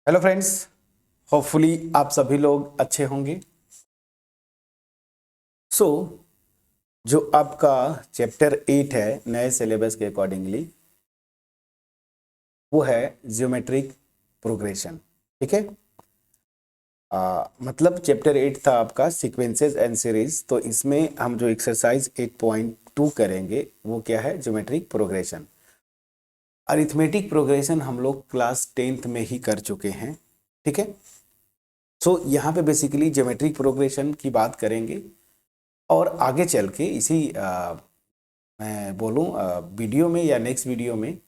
Hello friends, hopefully आप सभी लोग अच्छे होंगे। सो जो आपका चैप्टर 8 है नए सिलेबस के अकॉर्डिंगली, वो है ज्योमेट्रिक प्रोग्रेशन। ठीक है। मतलब चैप्टर 8 था आपका सीक्वेंसेस एंड सीरीज, तो इसमें हम जो एक्सरसाइज 8.2 करेंगे वो क्या है, ज्योमेट्रिक प्रोग्रेशन। अरिथमेटिक प्रोग्रेशन हम लोग क्लास 10th में ही कर चुके हैं। ठीक है। सो यहाँ पे बेसिकली ज्योमेट्रिक प्रोग्रेशन की बात करेंगे और आगे चल के इसी मैं बोलूँ वीडियो में या नेक्स्ट वीडियो में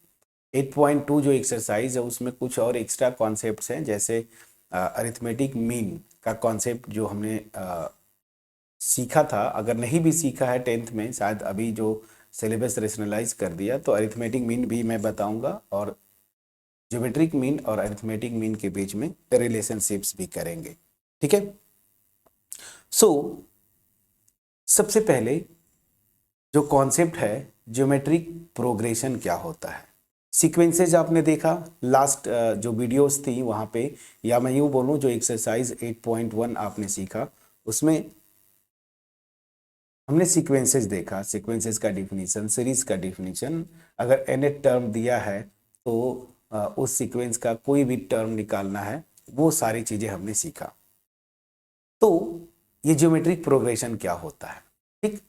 8.2 जो एक्सरसाइज है उसमें कुछ और एक्स्ट्रा कॉन्सेप्ट्स हैं, जैसे अरिथमेटिक मीन का कॉन्सेप्ट जो हमने सीखा था। अगर नहीं भी सीखा है 10th में, शायद अभी जो सिलेबस रेशनलाइज कर दिया, तो अरिथमेटिक मीन भी मैं बताऊंगा और ज्योमेट्रिक मीन और अरिथमेटिक मीन के बीच में रिलेशनशिप्स भी करेंगे। ठीक है। सो सबसे पहले जो कॉन्सेप्ट है ज्योमेट्रिक प्रोग्रेशन क्या होता है। सीक्वेंसेज आपने देखा लास्ट जो वीडियोस थी वहाँ पे, या मैं यूँ बोलूँ जो एक्सरसाइज 8.1 आपने सीखा उसमें हमने सीक्वेंसेज देखा, सीक्वेंसेज का डिफिनीशन, सीरीज का डिफिनीशन। अगर एन टर्म दिया है तो उस सीक्वेंस का कोई भी टर्म निकालना है, वो सारी चीज़ें हमने सीखा। तो ये ज्योमेट्रिक प्रोग्रेशन क्या होता है। ठीक।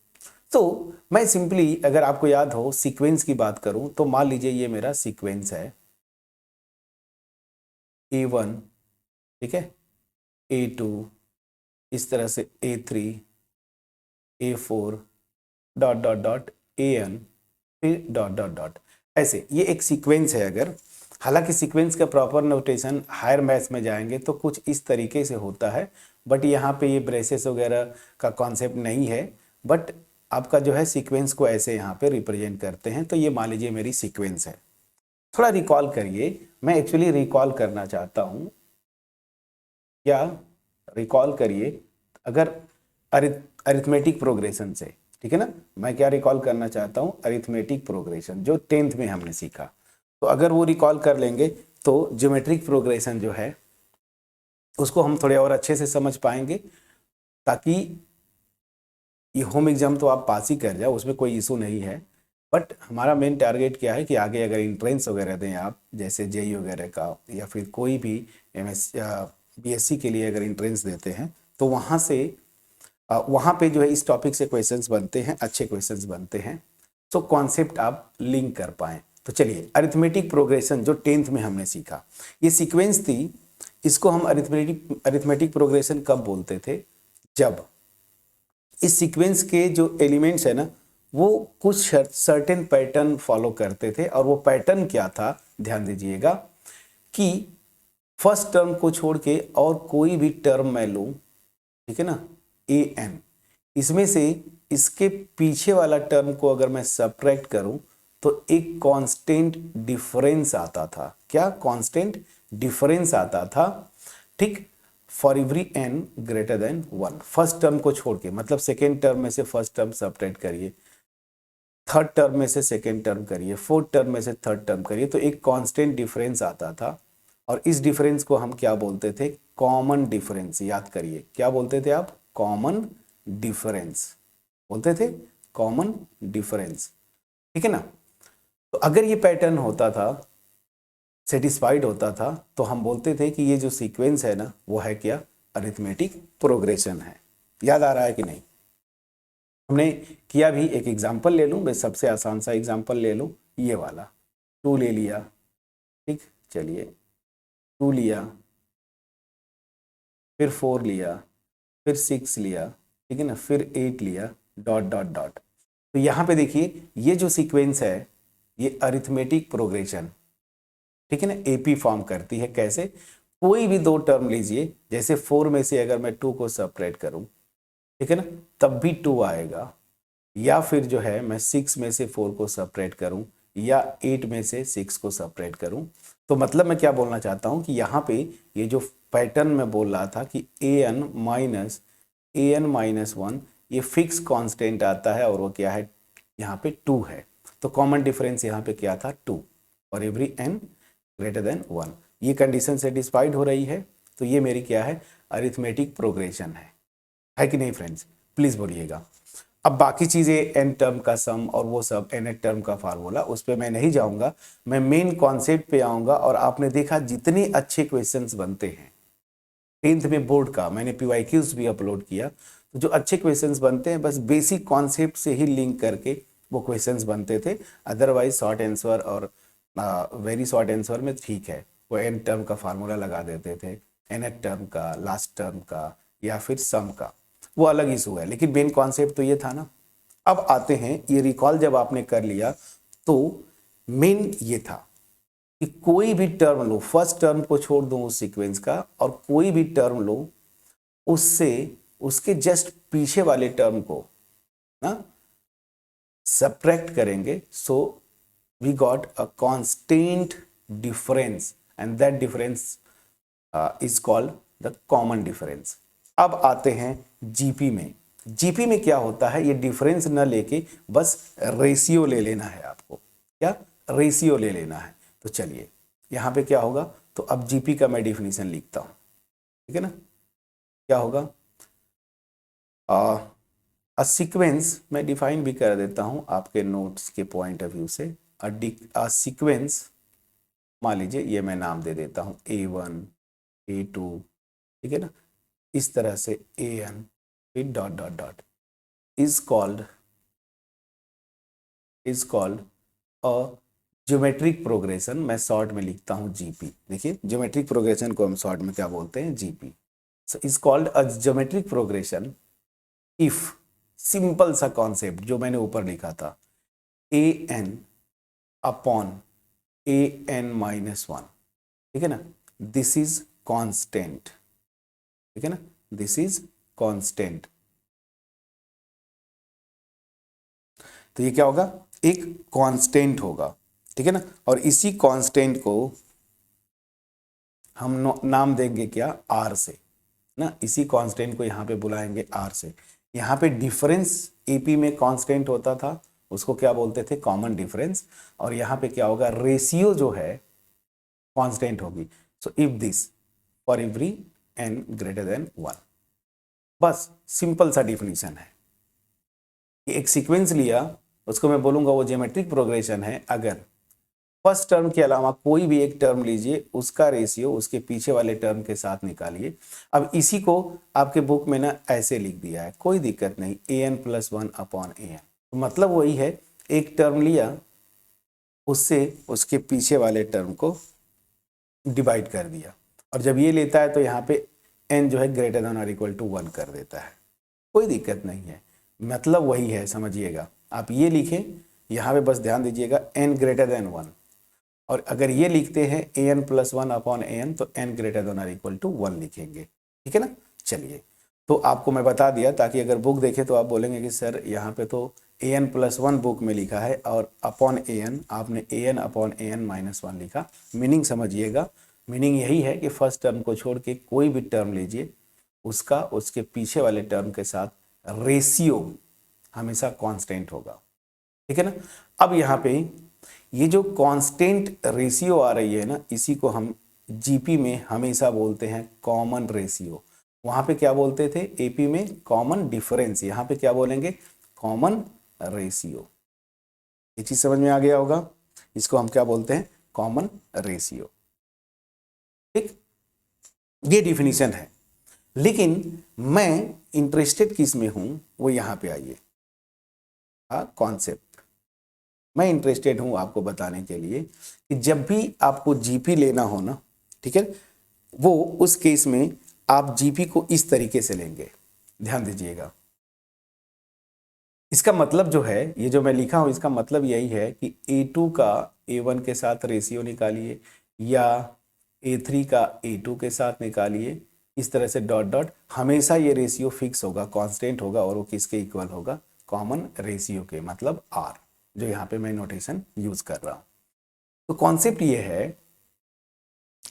तो मैं सिंपली, अगर आपको याद हो सीक्वेंस की बात करूं, तो मान लीजिए ये मेरा सीक्वेंस है A1, ठीक है, A2, इस तरह से A3, A4, dot dot dot AN, फिर डॉट डॉट डॉट, ऐसे ये एक सीक्वेंस है। अगर हालांकि सीक्वेंस का प्रॉपर नोटेशन हायर मैथ्स में जाएंगे तो कुछ इस तरीके से होता है, बट यहाँ पे ये ब्रेसेस वगैरह का कॉन्सेप्ट नहीं है, बट आपका जो है सीक्वेंस को ऐसे यहाँ पे रिप्रेजेंट करते हैं। तो ये मान लीजिए मेरी सीक्वेंस है। थोड़ा रिकॉल करिए, मैं एक्चुअली रिकॉल करना चाहता हूँ, क्या रिकॉल करिए अगर अरिथमेटिक प्रोग्रेशन से, ठीक है ना। मैं क्या रिकॉल करना चाहता हूँ, अरिथमेटिक प्रोग्रेशन जो 10th में हमने सीखा। तो अगर वो रिकॉल कर लेंगे तो ज्योमेट्रिक प्रोग्रेशन जो है उसको हम थोड़े और अच्छे से समझ पाएंगे, ताकि ये होम एग्जाम तो आप पास ही कर जाओ, उसमें कोई इशू नहीं है। बट हमारा मेन टारगेट क्या है कि आगे अगर इंट्रेंस वगैरह दें आप, जैसे जेई वगैरह का, या फिर कोई भी एमएस या बीएससी के लिए अगर इंट्रेंस देते हैं, तो वहाँ पे जो है इस टॉपिक से क्वेश्चंस बनते हैं, अच्छे क्वेश्चंस बनते हैं, तो कॉन्सेप्ट आप लिंक कर पाएँ। तो चलिए, अरिथमेटिक प्रोग्रेशन जो 10th में हमने सीखा, ये सीक्वेंस थी। इसको हम अरिथमेटिक प्रोग्रेशन कब बोलते थे, जब इस सीक्वेंस के जो एलिमेंट्स है ना, वो कुछ सर्टेन पैटर्न फॉलो करते थे। और वो पैटर्न क्या था, ध्यान दीजिएगा कि फर्स्ट टर्म को छोड़ के और कोई भी टर्म मैं लूँ, ठीक है ना, an, इसमें से इसके पीछे वाला टर्म को अगर मैं सब्ट्रैक्ट करूं तो एक कांस्टेंट डिफरेंस आता था। क्या कांस्टेंट डिफरेंस आता था। ठीक। For every n greater than 1, first term को छोड़ के, मतलब सेकेंड टर्म में से फर्स्ट टर्म सब्ट्रैक्ट करिए, थर्ड टर्म में से सेकेंड टर्म करिए, फोर्थ टर्म में से थर्ड टर्म करिए, तो एक कांस्टेंट डिफरेंस आता था। और इस डिफरेंस को हम क्या बोलते थे, कॉमन डिफरेंस। याद करिए, क्या बोलते थे आप, कॉमन डिफरेंस बोलते थे, कॉमन डिफरेंस। ठीक है ना। तो अगर ये पैटर्न होता था, सेटिस्फाइड होता था, तो हम बोलते थे कि ये जो सीक्वेंस है ना, वो है क्या, अरिथमेटिक प्रोग्रेशन है। याद आ रहा है कि नहीं। हमने किया भी, एक एग्जाम्पल ले लूँ, बस सबसे आसान सा एग्जाम्पल ले लूँ, ये वाला 2 ले लिया। ठीक, चलिए 2 लिया, फिर 4 लिया, फिर 6 लिया, ठीक है ना, फिर 8 लिया, डॉट डॉट डॉट। तो यहाँ पे देखिए, ये जो सीक्वेंस है ये अरिथमेटिक प्रोग्रेशन, ठीक है ना, एपी फॉर्म करती है। कैसे, कोई भी दो टर्म लीजिए, जैसे 4 में से अगर मैं 2 को सब्ट्रैक्ट करूं, ठीक है ना, तब भी 2 आएगा। या फिर जो है मैं 6 में से 4 को सब्ट्रैक्ट करूं, या 8 में से 6 को सब्ट्रैक्ट करूं, तो मतलब मैं क्या बोलना चाहता हूं कि यहाँ पे ये जो पैटर्न में बोल रहा था कि an-1 ये फिक्स कांस्टेंट आता है, और वो क्या है, यहाँ पे 2 है। तो कॉमन डिफरेंस यहाँ पे क्या था, 2, और एवरी n ग्रेटर देन 1। ये कंडीशन सेटिस्फाइड हो रही है, तो ये मेरी क्या है, अरिथमेटिक प्रोग्रेशन है कि नहीं फ्रेंड्स? प्लीज बोलिएगा। अब बाकी चीजें एन टर्म का सम और वो सब एन टर्म का फार्मूला, उस पर मैं नहीं जाऊंगा, मैं मेन कॉन्सेप्ट पे आऊंगा। और आपने देखा जितने अच्छे क्वेश्चंस बनते हैं 10th में बोर्ड का, मैंने PYQs भी अपलोड किया, तो जो अच्छे क्वेश्चंस बनते हैं बस बेसिक कॉन्सेप्ट से ही लिंक करके वो क्वेश्चंस बनते थे। अदरवाइज शॉर्ट आंसर और वेरी शॉर्ट आंसर में ठीक है, वो एन टर्म का फार्मूला लगा देते थे, एन टर्म का, लास्ट टर्म का, या फिर सम का, वो अलग इशू है, लेकिन मेन कॉन्सेप्ट तो ये था ना। अब आते हैं, ये रिकॉल जब आपने कर लिया तो मेन ये था कि कोई भी टर्म लो, फर्स्ट टर्म को छोड़ दो उस सीक्वेंस का, और कोई भी टर्म लो उससे उसके जस्ट पीछे वाले टर्म को ना सब्ट्रैक्ट करेंगे, so we got a constant difference and that difference is called the common difference. अब आते हैं जीपी में। जीपी में क्या होता है, ये डिफरेंस न लेके बस रेशियो ले लेना है आपको, क्या रेशियो ले लेना है। तो चलिए यहाँ पे क्या होगा, तो अब जीपी का मैं डिफिनीशन लिखता हूँ, ठीक है ना। क्या होगा, अ सीक्वेंस मैं डिफाइन भी कर देता हूँ आपके नोट्स के पॉइंट ऑफ व्यू से। अ सीक्वेंस, मान लीजिए ये मैं नाम दे देता हूँ A1 A2, ठीक है ना, इस तरह से AN फिर dot dot dot is called a geometric progression. मैं शॉर्ट में लिखता हूँ जीपी। देखिए ज्योमेट्रिक प्रोग्रेशन को हम शॉर्ट में क्या बोलते हैं, GP. So is called a geometric progression if, simple सा कॉन्सेप्ट जो मैंने ऊपर लिखा था, AN अपॉन AN माइनस 1, ठीक है ना, दिस इज कांस्टेंट, ठीक है ना, दिस इज कांस्टेंट। तो ये क्या होगा, एक कांस्टेंट होगा, ठीक है ना। और इसी कांस्टेंट को हम नाम देंगे क्या, आर से ना, इसी कांस्टेंट को यहाँ पे बुलाएंगे आर से। यहाँ पे डिफरेंस एपी में कांस्टेंट होता था, उसको क्या बोलते थे, कॉमन डिफरेंस। और यहाँ पे क्या होगा, रेशियो जो है कांस्टेंट होगी। So if this for every n greater than 1, बस सिंपल सा डिफिनीशन है। एक सीक्वेंस लिया, उसको मैं बोलूंगा वो ज्योमेट्रिक प्रोग्रेशन है, अगर फर्स्ट टर्म के अलावा कोई भी एक टर्म लीजिए, उसका रेशियो उसके पीछे वाले टर्म के साथ निकालिए। अब इसी को आपके बुक में ना ऐसे लिख दिया है, कोई दिक्कत नहीं, AN प्लस 1 अपॉन AN। तो मतलब वही है, एक टर्म लिया, उससे उसके पीछे वाले टर्म को डिवाइड कर दिया, और जब ये लेता है तो यहाँ पे n जो है ग्रेटर देन और इक्वल टू 1 कर देता है, कोई दिक्कत नहीं है, मतलब वही है, समझिएगा। आप ये लिखें, यहाँ पे बस ध्यान दीजिएगा, n ग्रेटर देन 1, और अगर ये लिखते हैं AN प्लस 1 अपॉन AN, तो n ग्रेटर देन और इक्वल टू 1 लिखेंगे, ठीक है ना। चलिए, तो आपको मैं बता दिया, ताकि अगर बुक देखे तो आप बोलेंगे कि सर यहाँ पे तो AN प्लस 1 बुक में लिखा है और अपॉन AN आपने AN अपॉन AN माइनस 1 लिखा। मीनिंग समझिएगा, मीनिंग यही है कि फर्स्ट टर्म को छोड़ के कोई भी टर्म लीजिए, उसका उसके पीछे वाले टर्म के साथ रेशियो हमेशा कांस्टेंट होगा, ठीक है ना। अब यहाँ पे ये जो कांस्टेंट रेशियो आ रही है ना, इसी को हम जीपी में हमेशा बोलते हैं कॉमन रेशियो। वहाँ पे क्या बोलते थे, एपी में कॉमन डिफरेंस, यहाँ पे क्या बोलेंगे, कॉमन रेशियो। ये चीज समझ में आ गया होगा, इसको हम क्या बोलते हैं, कॉमन रेशियो, ठीक। ये डिफिनीशन है, लेकिन मैं इंटरेस्टेड किस में हूं, वो यहाँ पे आइए, कॉन्सेप्ट। मैं इंटरेस्टेड हूं आपको बताने के लिए कि जब भी आपको जीपी लेना हो ना, ठीक है, वो उस केस में आप जीपी को इस तरीके से लेंगे, ध्यान दीजिएगा। इसका मतलब जो है, ये जो मैं लिखा हूं, इसका मतलब यही है कि A2 का A1 के साथ रेशियो निकालिए, या A3 का A2 के साथ निकालिए, इस तरह से डॉट डॉट, हमेशा ये रेशियो फिक्स होगा, कांस्टेंट होगा, और वो किसके इक्वल होगा, कॉमन रेशियो के, मतलब R, जो यहाँ पे मैं नोटेशन यूज कर रहा हूं। तो कॉन्सेप्ट ये है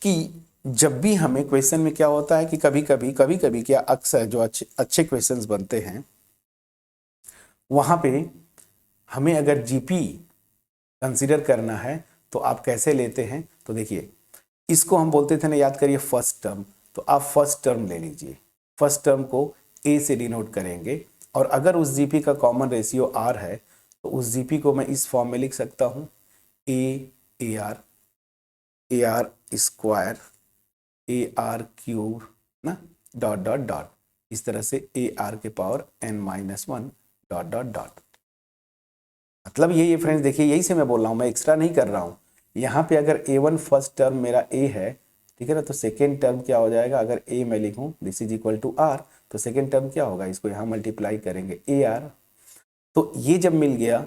कि जब भी हमें क्वेश्चन में क्या होता है कि कभी कभी क्या, अक्सर जो अच्छे क्वेश्चंस बनते हैं, वहां पे हमें अगर जीपी कंसीडर करना है तो आप कैसे लेते हैं, तो देखिए इसको हम बोलते थे ना, याद करिए फर्स्ट टर्म, तो आप फर्स्ट टर्म ले लीजिए, फर्स्ट टर्म को ए से डिनोट करेंगे, और अगर उस जीपी का कॉमन रेशियो आर है तो उस जीपी को मैं इस फॉर्म में लिख सकता हूँ, A R square A R cube ना, डॉट डॉट डॉट, इस तरह से ए आर के power n-1 dot dot dot. मतलब ये फ्रेंड्स देखिए, यही से मैं बोल रहा हूँ, मैं एक्स्ट्रा नहीं कर रहा हूँ। यहाँ पे अगर a1 फर्स्ट टर्म मेरा a है, ठीक है ना, तो सेकेंड टर्म क्या हो जाएगा, अगर a मैं लिखूँ this is equal to r, तो सेकेंड टर्म क्या होगा, इसको यहाँ मल्टीप्लाई करेंगे AR, तो ये जब मिल गया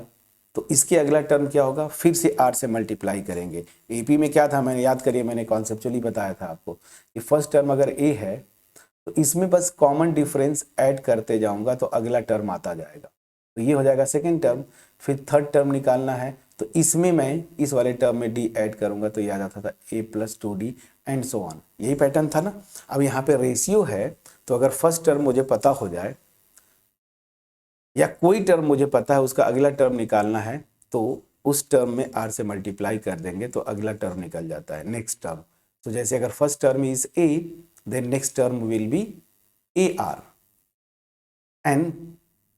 तो इसके अगला टर्म क्या होगा, फिर से R से मल्टीप्लाई करेंगे। AP में क्या था, मैंने याद करिए, मैंने कॉन्सेप्चुअली बताया था आपको कि फर्स्ट टर्म अगर A है तो इसमें बस कॉमन डिफरेंस ऐड करते जाऊंगा तो अगला टर्म आता जाएगा, तो ये हो जाएगा सेकेंड टर्म। फिर थर्ड टर्म निकालना है तो इसमें मैं इस वाले टर्म में D ऐड करूंगा तो ये आ जाता था A+2D एंड सो ऑन, यही पैटर्न था ना। अब यहाँ पे रेशियो है, तो अगर फर्स्ट टर्म मुझे पता हो जाए या कोई टर्म मुझे पता है उसका अगला टर्म निकालना है, तो उस टर्म में R से मल्टीप्लाई कर देंगे तो अगला टर्म निकल जाता है, नेक्स्ट टर्म। तो जैसे अगर first term is A, then next term will be AR, and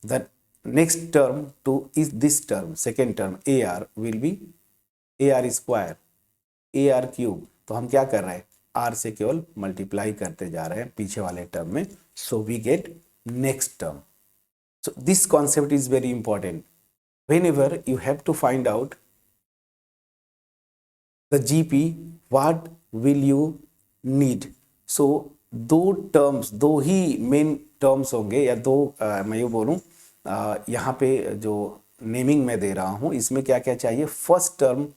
the next term to is this term, second term AR will be AR square, AR cube। तो हम क्या कर रहे हैं, R से केवल मल्टीप्लाई करते जा रहे हैं पीछे वाले टर्म में, so we get next term। So this concept is very important whenever you have to find out the GP, what will you need। so दो ही मेन टर्म्स होंगे, या दो मैं ये बोलूँ, यहाँ पे जो नेमिंग मैं दे रहा हूँ इसमें क्या क्या चाहिए, first term,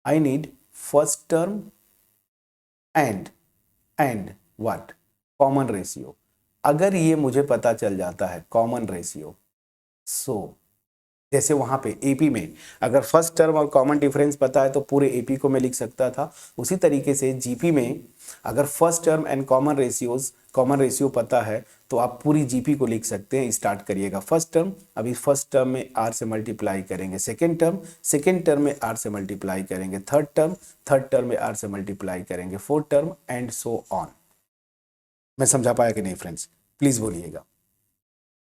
I need first term and what, common ratio. अगर ये मुझे पता चल जाता है कॉमन रेशियो, सो जैसे वहाँ पे एपी में अगर फर्स्ट टर्म और कॉमन डिफरेंस पता है तो पूरे एपी को मैं लिख सकता था, उसी तरीके से जीपी में अगर first term and common ratio पता है तो आप पूरी जीपी को लिख सकते हैं। स्टार्ट करिएगा फर्स्ट टर्म, अभी फर्स्ट टर्म में आर से मल्टीप्लाई करेंगे, सेकेंड टर्म में आर से मल्टीप्लाई करेंगे, थर्ड टर्म में आर से मल्टीप्लाई करेंगे, fourth term and so on. मैं समझा पाया कि नहीं फ्रेंड्स, प्लीज बोलिएगा,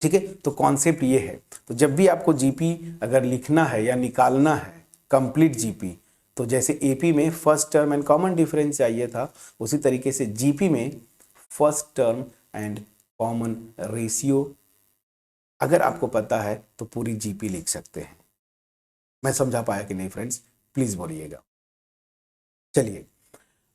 ठीक है। तो कॉन्सेप्ट ये है, तो जब भी आपको जीपी अगर लिखना है या निकालना है कंप्लीट जीपी, तो जैसे एपी में first term and common difference चाहिए था, उसी तरीके से जीपी में first term and common ratio अगर आपको पता है तो पूरी जीपी लिख सकते हैं। मैं समझा पाया कि नहीं फ्रेंड्स, प्लीज बोलिएगा। चलिए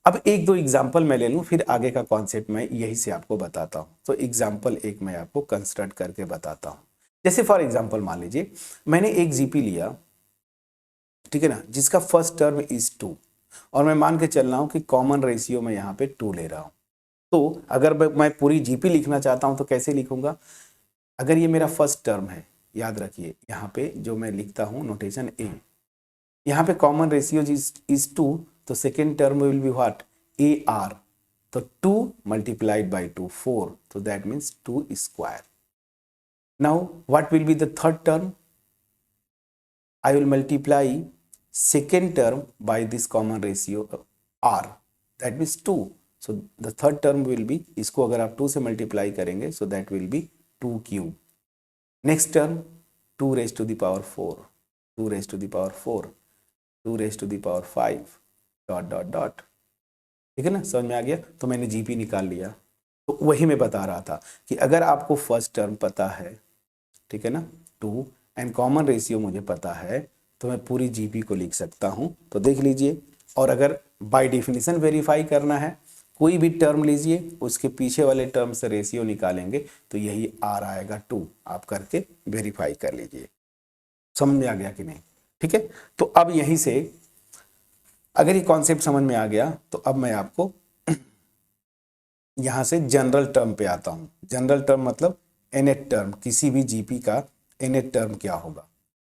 अब एक दो एग्जाम्पल मैं ले लूँ, फिर आगे का कॉन्सेप्ट मैं यही से आपको बताता हूँ। तो एग्जाम्पल एक मैं आपको कंस्ट्रक्ट करके बताता हूँ। जैसे फॉर एग्जाम्पल मान लीजिए मैंने एक जीपी लिया, ठीक है ना, जिसका फर्स्ट टर्म इज 2, और मैं मान के चल रहा हूँ कि कॉमन रेशियो में यहाँ पे 2 ले रहा हूँ। तो अगर मैं पूरी जीपी लिखना चाहता हूँ तो कैसे लिखूंगा, अगर ये मेरा फर्स्ट टर्म है, याद रखिए यहाँ पे जो मैं लिखता हूँ नोटेशन ए, यहाँ पे कॉमन रेशियो इज 2, तो second term will be what, A R, तो 2 multiplied by 2 4, so that means 2 square। now what will be the third term, I will multiply second term by this common ratio r, that means 2, so the third term will be, इसको अगर आप 2 से multiply करेंगे so that will be 2 cube। next term 2 raised to the power 4, 2 raised to the power 4, 2 raised to the power 5 dot dot dot, ठीक है ना, समझ में आ गया। तो मैंने जीपी निकाल लिया। तो वही मैं बता रहा था कि अगर आपको फर्स्ट टर्म पता है, ठीक है ना, 2 एंड कॉमन रेशियो मुझे पता है, तो मैं पूरी जीपी को लिख सकता हूं। तो देख लीजिए, और अगर बाय डेफिनेशन वेरीफाई करना है, कोई भी टर्म लीजिए, उसके पीछे वाले टर्म से रेशियो निकालेंगे तो यही आर आएगा 2, आप करके वेरीफाई कर लीजिए। समझ में आ गया कि नहीं, ठीक है। तो अब यहीं से अगर ये कॉन्सेप्ट समझ में आ गया तो अब मैं आपको यहां से जनरल टर्म पे आता हूं। जनरल टर्म मतलब nth टर्म, किसी भी जीपी का nth टर्म क्या होगा।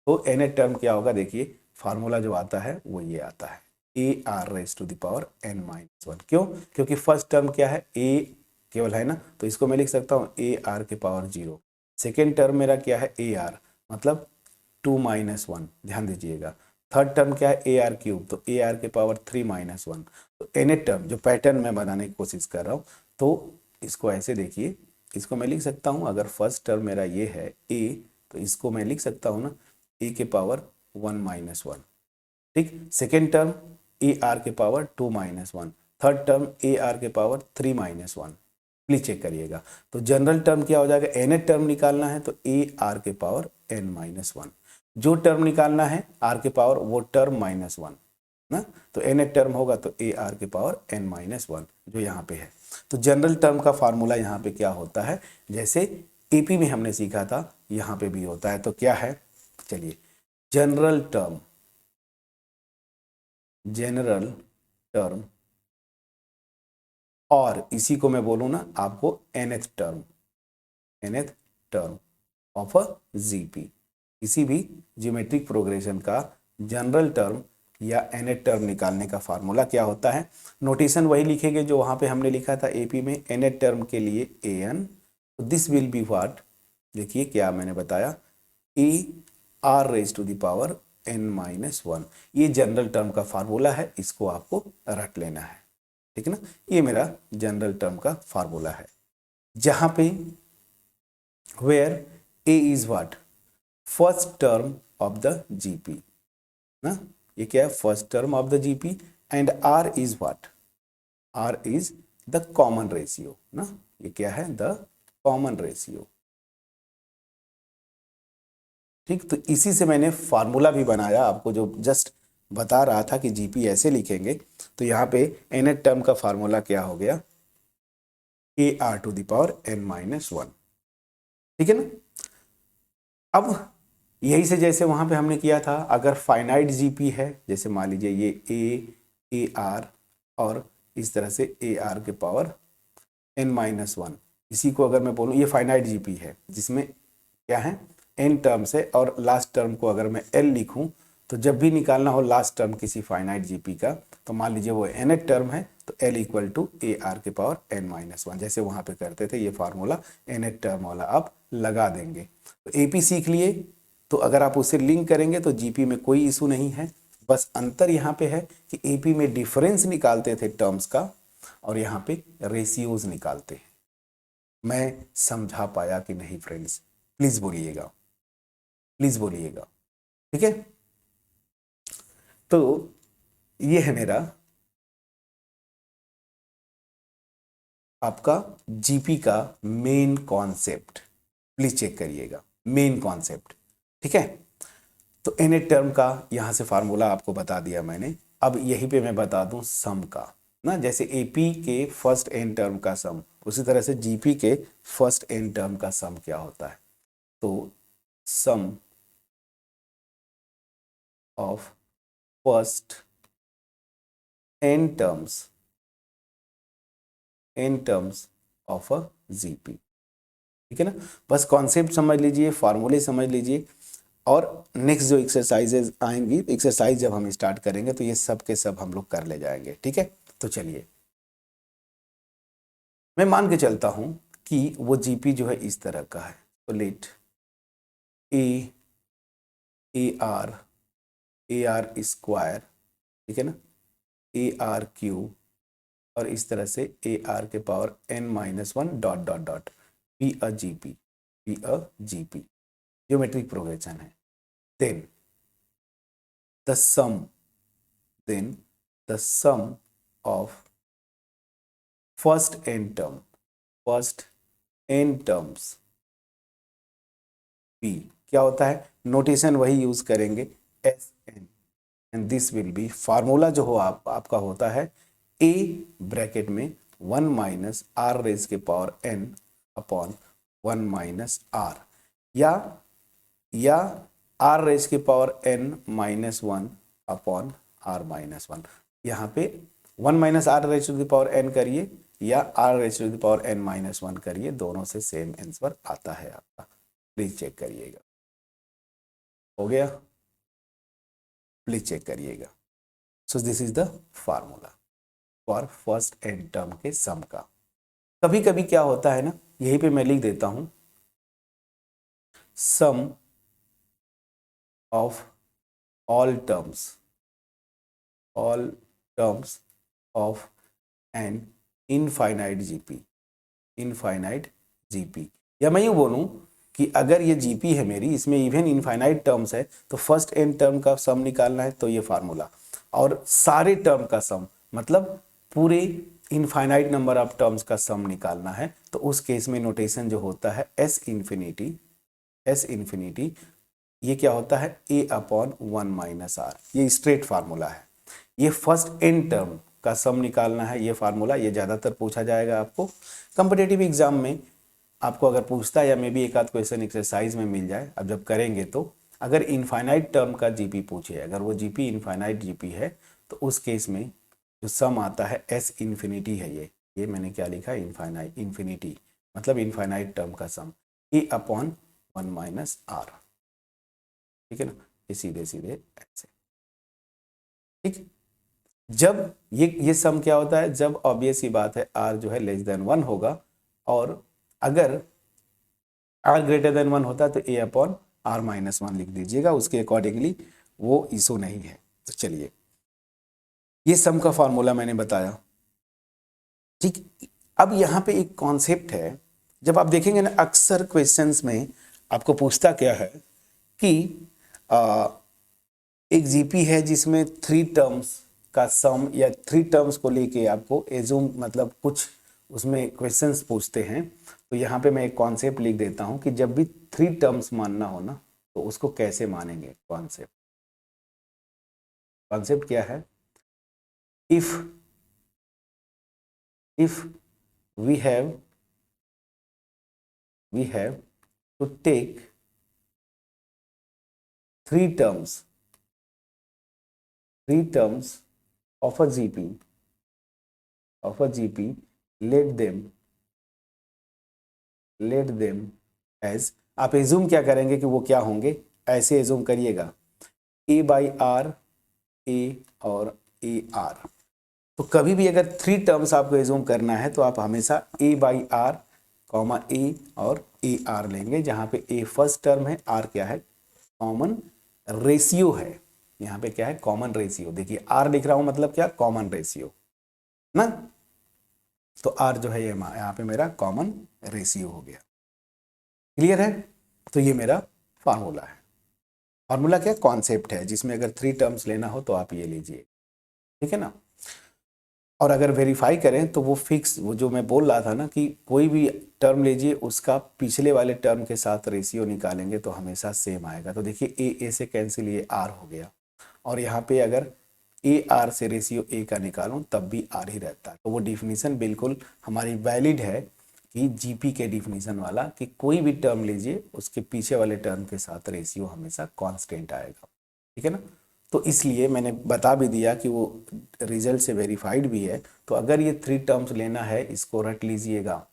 तो nth टर्म क्या होगा, देखिए फार्मूला जो आता है वो ये आता है, a r raise to the power n-1। क्यों, क्योंकि फर्स्ट टर्म क्या है, a केवल है ना, तो इसको मैं लिख सकता हूँ ए आर के पावर 0। सेकेंड टर्म मेरा क्या है, ए आर, मतलब 2 - 1, ध्यान दीजिएगा, थर्ड टर्म क्या है, ए आर क्यूब, तो ए आर के पावर 3 माइनस 1। तो nth टर्म जो पैटर्न मैं बनाने की कोशिश कर रहा हूँ, तो इसको ऐसे देखिए, इसको मैं लिख सकता हूँ, अगर फर्स्ट टर्म मेरा ये है a, तो इसको मैं लिख सकता हूँ ना a के पावर 1 माइनस 1। ठीक, सेकेंड टर्म ए आर के power 2 minus 1, third term A R के पावर 3 माइनस 1। प्लीज चेक करिएगा। तो जनरल टर्म क्या हो जाएगा, nth टर्म निकालना है तो ए आर के पावर n माइनस 1। जो टर्म निकालना है आर के पावर, वो टर्म माइनस 1 ना, तो nth टर्म होगा तो ए आर के पावर n माइनस 1 जो यहाँ पे है। तो जनरल टर्म का फार्मूला यहाँ पे क्या होता है, जैसे एपी में हमने सीखा था यहाँ पे भी होता है। तो क्या है, चलिए, जनरल टर्म, जनरल टर्म, और इसी को मैं बोलूँ ना आपको nth term, nth term of a GP. किसी भी ज्योमेट्रिक प्रोग्रेशन का जनरल टर्म या nth टर्म निकालने का फार्मूला क्या होता है, नोटेशन वही लिखेंगे जो वहाँ पे हमने लिखा था एपी में, nth टर्म के लिए an, तो दिस विल बी व्हाट, देखिए क्या मैंने बताया, a r raise to the power n minus 1। ये जनरल टर्म का फार्मूला है, इसको आपको रट लेना है, ठीक है ना। ये मेरा जनरल टर्म का फार्मूला है, जहां पे where a is what, first term of the GP ना, ये क्या है, first term of the GP, and r is what, r is the common ratio ना, ये क्या है, द कॉमन रेशियो। ठीक, तो इसी से मैंने फार्मूला भी बनाया, आपको जो जस्ट बता रहा था कि जीपी ऐसे लिखेंगे। तो यहाँ पे nth टर्म का फार्मूला क्या हो गया, a r to the power n minus 1, ठीक है ना। अब यही से जैसे वहां पे हमने किया था, अगर फाइनाइट जीपी है, जैसे मान लीजिए ये ए आर और इस तरह से ए आर के पावर n माइनस 1, इसी को अगर मैं बोलूँ ये फाइनाइट जीपी है जिसमें क्या है, n टर्म्स है, और लास्ट टर्म को अगर मैं l लिखूं, तो जब भी निकालना हो लास्ट टर्म किसी फाइनाइट जीपी का, तो मान लीजिए वो nth टर्म है, तो l equal to a are के पावर n माइनस 1, जैसे वहां पे करते थे, ये फार्मूला nth टर्म वाला आप लगा देंगे। तो एपी सीख लिए, तो अगर आप उसे लिंक करेंगे तो जीपी में कोई इशू नहीं है। बस अंतर यहाँ पे है कि एपी में डिफरेंस निकालते थे टर्म्स का, और यहाँ पे रेशियोज निकालते हैं। मैं समझा पाया कि नहीं फ्रेंड्स, प्लीज बोलिएगा, प्लीज बोलिएगा, ठीक है। तो ये है मेरा आपका जीपी का मेन कॉन्सेप्ट, प्लीज चेक करिएगा, मेन कॉन्सेप्ट, ठीक है। तो nth टर्म का यहां से फार्मूला आपको बता दिया मैंने। अब यहीं पे मैं बता दूं सम का ना, जैसे एपी के फर्स्ट n टर्म का सम, उसी तरह से जीपी के फर्स्ट n टर्म का सम क्या होता है। तो sum of first n terms of a GP, ठीक है ना। बस कॉन्सेप्ट समझ लीजिए, फार्मूले समझ लीजिए, और नेक्स्ट जो एक्सरसाइजेज आएंगी, एक्सरसाइज जब हम स्टार्ट करेंगे तो ये सब के सब हम लोग कर ले जाएंगे, ठीक है। तो चलिए, मैं मान के चलता हूं कि वो जीपी जो है इस तरह का है, तो लेट ए आर स्क्वायर, ठीक है ना, ए आर क्यूब, और इस तरह से ए आर के power n minus 1 dot dot dot, be a GP geometric progression है। Then the sum, then the sum of first n terms p क्या होता है, नोटेशन वही यूज करेंगे S n, and this will be, formula जो हो आपका होता है a ब्रैकेट में 1 माइनस आर रेज के power n upon 1 minus r, या आर रेज के power n minus 1 upon r minus 1। यहाँ पे 1 minus r raise to the power n करिए, या r raise to the power n minus 1 करिए, दोनों से सेम आंसर आता है आपका। प्लीज चेक करिएगा, हो गया, प्लीज चेक करिएगा। So this is the formula for first n term के सम का। कभी कभी क्या होता है ना, यहीं पे मैं लिख देता हूं, सम of all terms of an infinite GP, या मैं यूँ बोलूँ कि अगर ये GP है मेरी, इसमें इवन इनफाइनाइट टर्म्स है, तो फर्स्ट n टर्म का सम निकालना है, तो ये फार्मूला, और सारे टर्म का सम मतलब पूरे इनफाइनाइट नंबर ऑफ टर्म्स का सम निकालना है, तो उस केस में नोटेशन जो होता है S इन्फिनिटी, ये क्या होता है A/1 - R, ये स्ट्रेट फार्मूला है। ये फर्स्ट n टर्म का सम निकालना है, ये फार्मूला, ये ज़्यादातर पूछा जाएगा आपको कॉम्पिटिटिव एग्जाम में। आपको अगर पूछता है या मे भी एक आध क्वेश्चन एक्सरसाइज में मिल जाए, अब जब करेंगे तो अगर इनफाइनाइट टर्म का GP पूछे, अगर वो GP इनफाइनाइट GP है, तो उस केस में जो सम आता है S इन्फिनिटी है, ये मैंने क्या लिखा है इन्फिनिटी, मतलब इनफाइनाइट टर्म का सम A/1 - R, ठीक है ना, ये सीधे ऐसे, ठीक। जब ये सम क्या होता है, जब ऑब्वियस ही बात है R जो है <1 होगा, और अगर R > 1 होता है तो A/R-1 लिख दीजिएगा, उसके अकॉर्डिंगली वो इशू नहीं है। तो चलिए, ये सम का फॉर्मूला मैंने बताया, ठीक। अब यहाँ पे एक कॉन्सेप्ट है, जब आप देखेंगे ना अक्सर क्वेश्चंस में आपको पूछता क्या है कि एक GP है जिसमें 3 टर्म्स का सम, या 3 टर्म्स को लेके आपको एज्यूम, मतलब कुछ उसमें क्वेश्चंस पूछते हैं, तो यहाँ पे मैं एक कॉन्सेप्ट लिख देता हूँ कि जब भी 3 टर्म्स मानना हो ना, तो उसको कैसे मानेंगे। कॉन्सेप्ट क्या है, if we have to take 3 terms of a GP, let them as, आप एज्यूम क्या करेंगे कि वो क्या होंगे, ऐसे एज्यूम करिएगा A/R, A और AR। तो कभी भी अगर 3 टर्म्स आपको एज्यूम करना है, तो आप हमेशा A/R, A और AR लेंगे, जहाँ पे A फर्स्ट टर्म है, R क्या है कॉमन रेशियो है, यहाँ पे क्या है कॉमन रेशियो। देखिए R लिख रहा हूँ मतलब क्या, कॉमन रेशियो ना, तो R जो है ये यहाँ पे मेरा कॉमन रेशियो हो गया। क्लियर है, तो ये मेरा फार्मूला है। फार्मूला क्या कॉन्सेप्ट है, जिसमें अगर 3 टर्म्स लेना हो तो आप ये लीजिए, ठीक है ना। और अगर वेरीफाई करें तो वो फिक्स, वो जो मैं बोल रहा था ना कि कोई भी टर्म लीजिए, उसका पिछले वाले टर्म के साथ रेशियो निकालेंगे तो हमेशा सेम आएगा। तो देखिए A से कैंसिल, ये R हो गया, और यहाँ पे अगर AR से रेशियो A का निकालूं तब भी R ही रहता है। तो वो डिफिनीशन बिल्कुल हमारी वैलिड है कि GP के डिफिनीशन वाला, कि कोई भी टर्म लीजिए उसके पीछे वाले टर्म के साथ रेशियो हमेशा कांस्टेंट आएगा, ठीक है ना। तो इसलिए मैंने बता भी दिया कि वो रिजल्ट से वेरीफाइड भी है। तो अगर ये 3 टर्म्स लेना है, इसको रट लीजिएगा,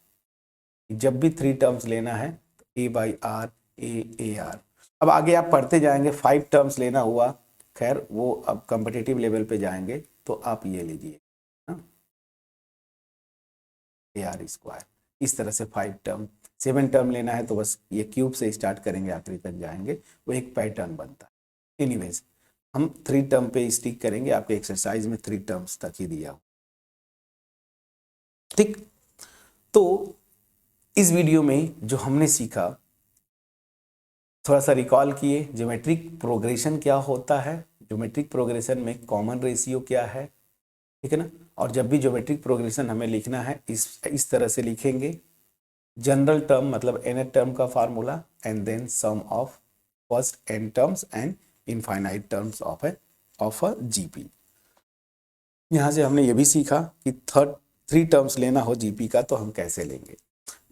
जब भी 3 टर्म्स लेना है तो A/R, AR। अब आगे आप पढ़ते जाएंगे, 5 टर्म्स लेना हुआ, खैर वो अब कॉम्पिटिटिव लेवल पे जाएंगे, तो आप ये लीजिए AR²। इस तरह से 5 टर्म, 7 टर्म लेना है तो बस ये क्यूब से स्टार्ट करेंगे, आखिरी तक जाएंगे, वो एक पैटर्न बनता है। एनीवेज, हम 3 टर्म पे स्टिक करेंगे, आपके एक्सरसाइज में 3 टर्म्स तक ही दिया हो, ठीक। तो इस वीडियो में जो हमने सीखा, थोड़ा सा रिकॉल किए, ज्योमेट्रिक प्रोग्रेशन क्या होता है, ज्योमेट्रिक प्रोग्रेशन में कॉमन रेशियो क्या है, ठीक है ना। और जब भी ज्योमेट्रिक प्रोग्रेशन हमें लिखना है, इस तरह से लिखेंगे, जनरल टर्म मतलब n टर्म का formula, and then sum of first n terms and infinite terms of a GP। यहाँ से हमने ये भी सीखा कि 3 टर्म्स लेना हो GP का तो हम कैसे लेंगे।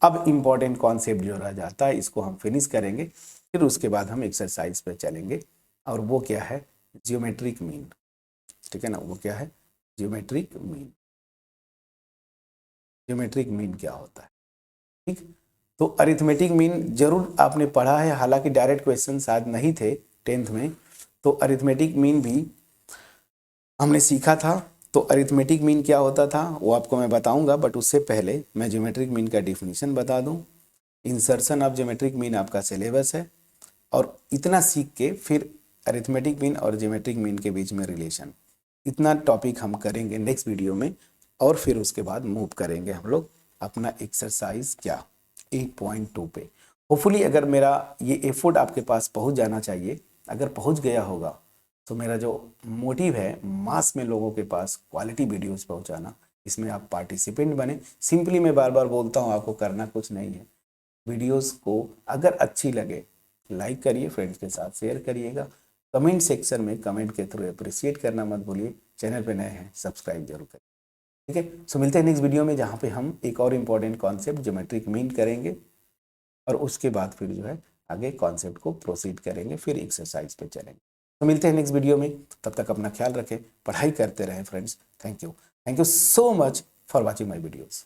अब इम्पॉर्टेंट कॉन्सेप्ट जो रह जाता है, इसको हम फिनिश करेंगे, फिर उसके बाद हम एक्सरसाइज पे चलेंगे, और वो क्या है जियोमेट्रिक मीन, ठीक है ना। वो क्या है जियोमेट्रिक मीन, जियोमेट्रिक मीन क्या होता है, ठीक। तो अरिथमेटिक मीन जरूर आपने पढ़ा है, हालांकि डायरेक्ट क्वेश्चन शायद नहीं थे 10th में, तो अरिथमेटिक मीन भी हमने सीखा था। तो अरिथमेटिक मीन क्या होता था वो आपको मैं बताऊंगा, बट उससे पहले मैं ज्योमेट्रिक मीन का डिफिनीशन बता दूं। इंसर्शन ऑफ ज्योमेट्रिक मीन आपका सिलेबस है, और इतना सीख के फिर अरिथमेटिक मीन और ज्योमेट्रिक मीन के बीच में रिलेशन, इतना टॉपिक हम करेंगे नेक्स्ट वीडियो में। और फिर उसके बाद मूव करेंगे हम लोग अपना एक्सरसाइज क्या 8.2 पे। होपफुली अगर मेरा ये एफर्ट आपके पास पहुंच जाना चाहिए, अगर पहुंच गया होगा तो मेरा जो मोटिव है मास में लोगों के पास क्वालिटी वीडियोस पहुंचाना, इसमें आप पार्टिसिपेंट बने। सिंपली मैं बार बार बोलता हूं, आपको करना कुछ नहीं है, वीडियोस को अगर अच्छी लगे लाइक करिए, फ्रेंड्स के साथ शेयर करिएगा, कमेंट सेक्शन में कमेंट के थ्रू अप्रिशिएट करना मत भूलिए। चैनल पे नए हैं सब्सक्राइब जरूर करिए, ठीक है। सो मिलते हैं नेक्स्ट वीडियो में, जहाँ पे हम एक और इम्पॉर्टेंट कॉन्सेप्ट ज्योमेट्रिक मीन करेंगे और उसके बाद फिर जो है आगे कॉन्सेप्ट को प्रोसीड करेंगे, फिर एक्सरसाइज पे चलेंगे। तो मिलते हैं नेक्स्ट वीडियो में, तब तक अपना ख्याल रखें, पढ़ाई करते रहें friends. Thank you so much for watching my videos.